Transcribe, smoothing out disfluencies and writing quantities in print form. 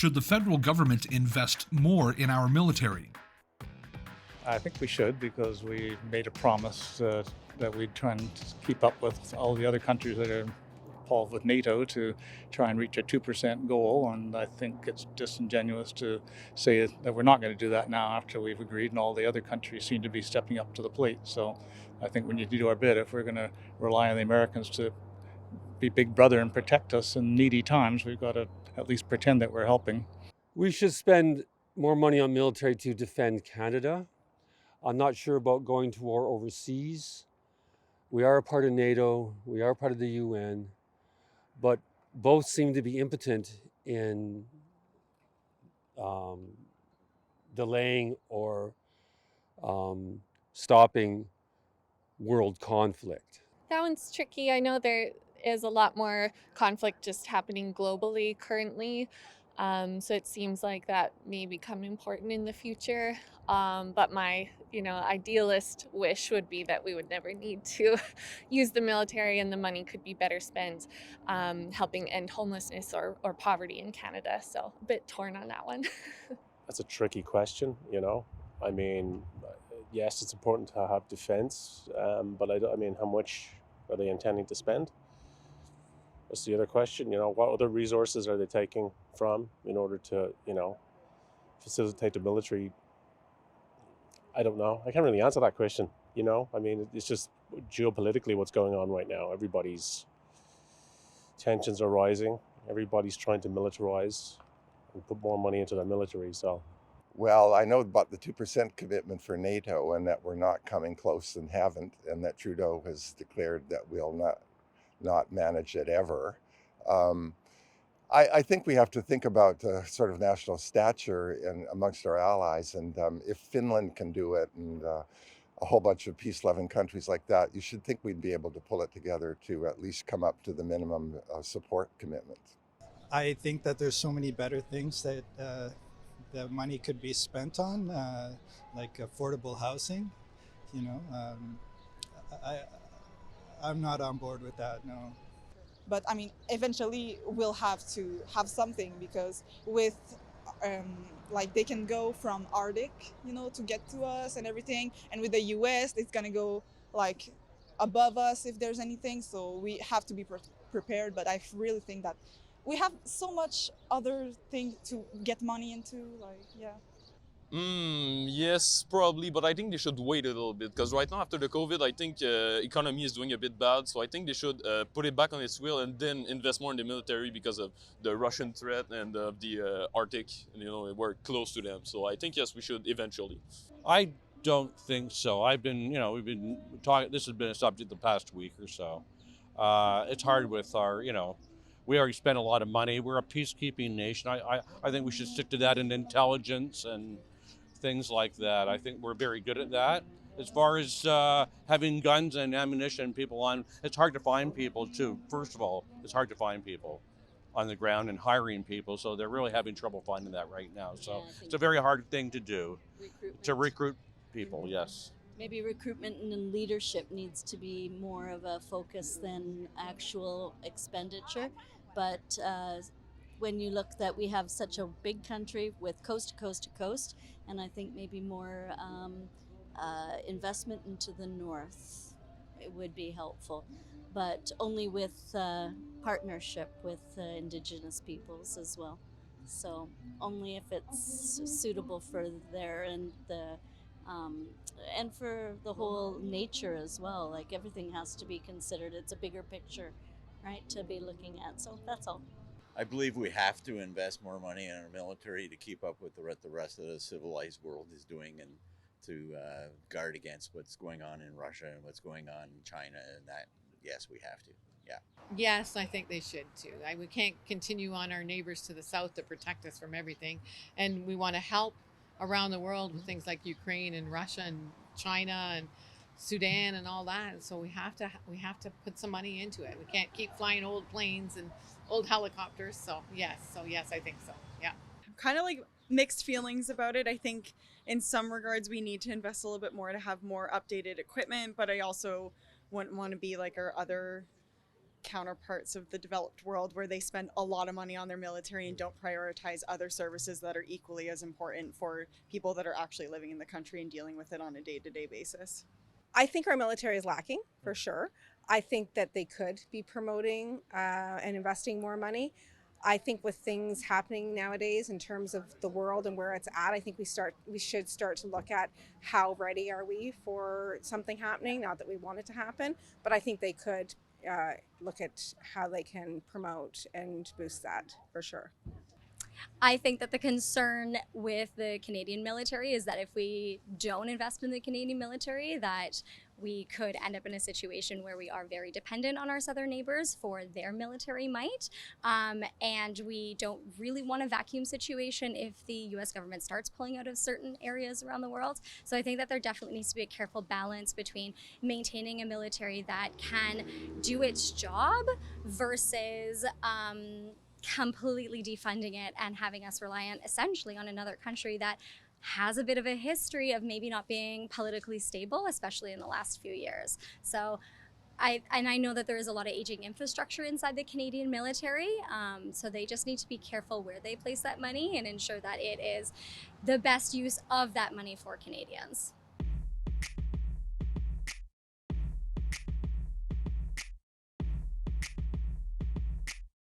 should the federal government invest more in our military? I think we should, because we made a promise that we'd try and keep up with all the other countries that are involved with NATO to try and reach a 2% goal. And I think it's disingenuous to say that we're not going to do that now after we've agreed and all the other countries seem to be stepping up to the plate. So I think we need to do our bit. If we're going to rely on the Americans to be big brother and protect us in needy times, we've got to at least pretend that we're helping. We should spend more money on military to defend Canada. I'm not sure about going to war overseas. We are a part of NATO, we are part of the UN, but both seem to be impotent in delaying or stopping world conflict. That one's tricky. I know there is a lot more conflict just happening globally currently. So it seems like that may become important in the future. But my, idealist wish would be that we would never need to use the military, and the money could be better spent helping end homelessness or poverty in Canada. So a bit torn on that one. That's a tricky question, I mean, yes, it's important to have defense, but how much are they intending to spend? That's the other question. What other resources are they taking from in order to, facilitate the military? I don't know. I can't really answer that question. It's just geopolitically what's going on right now. Everybody's tensions are rising. Everybody's trying to militarize and put more money into their military. So, well, I know about the 2% commitment for NATO, and that we're not coming close and haven't, and that Trudeau has declared that we'll not manage it ever. I think we have to think about sort of national stature amongst our allies, and if Finland can do it and a whole bunch of peace-loving countries like that, you should think we'd be able to pull it together to at least come up to the minimum support commitment. I think that there's so many better things that the money could be spent on, like affordable housing. I'm not on board with that, no. But eventually we'll have to have something, because with they can go from Arctic, to get to us and everything. And with the US, it's gonna go above us if there's anything. So we have to be prepared. But I really think that we have so much other things to get money into, Yes, probably, but I think they should wait a little bit, because right now after the COVID, I think economy is doing a bit bad. So I think they should put it back on its wheel and then invest more in the military, because of the Russian threat and the Arctic. And, we're close to them. So I think, yes, we should eventually. I don't think so. We've been talking, this has been a subject the past week or so. It's hard with our, we already spent a lot of money. We're a peacekeeping nation. I think we should stick to that in intelligence and things like that. I think we're very good at that. As far as having guns and ammunition, people on, it's hard to find people too. First of all, it's hard to find people on the ground and hiring people. So they're really having trouble finding that right now. So it's a very hard thing to do, to recruit people, yes. Maybe recruitment and leadership needs to be more of a focus than actual expenditure. But when you look that we have such a big country with coast to coast to coast, and I think maybe more investment into the north, it would be helpful, but only with partnership with Indigenous peoples as well. So only if it's suitable for there and for the whole nature as well. Everything has to be considered. It's a bigger picture, right, to be looking at. So that's all. I believe we have to invest more money in our military to keep up with what the rest of the civilized world is doing, and to guard against what's going on in Russia and what's going on in China, and that, yes, we have to, yeah. Yes, I think they should too. We can't continue on our neighbors to the south to protect us from everything, and we want to help around the world with things like Ukraine and Russia and China and Sudan and all that. So we have to put some money into it. We can't keep flying old planes and old helicopters. So yes, I think so. Yeah. Kind of mixed feelings about it. I think in some regards we need to invest a little bit more to have more updated equipment, but I also wouldn't want to be like our other counterparts of the developed world where they spend a lot of money on their military and don't prioritize other services that are equally as important for people that are actually living in the country and dealing with it on a day-to-day basis. I think our military is lacking for sure. I think that they could be promoting and investing more money. I think with things happening nowadays in terms of the world and where it's at, I think we should start to look at how ready are we for something happening. Not that we want it to happen, but I think they could look at how they can promote and boost that for sure. I think that the concern with the Canadian military is that if we don't invest in the Canadian military, that we could end up in a situation where we are very dependent on our southern neighbors for their military might. And we don't really want a vacuum situation if the US government starts pulling out of certain areas around the world. So I think that there definitely needs to be a careful balance between maintaining a military that can do its job versus completely defunding it and having us reliant essentially on another country that has a bit of a history of maybe not being politically stable, especially in the last few years. So I know that there is a lot of aging infrastructure inside the Canadian military, so they just need to be careful where they place that money and ensure that it is the best use of that money for Canadians.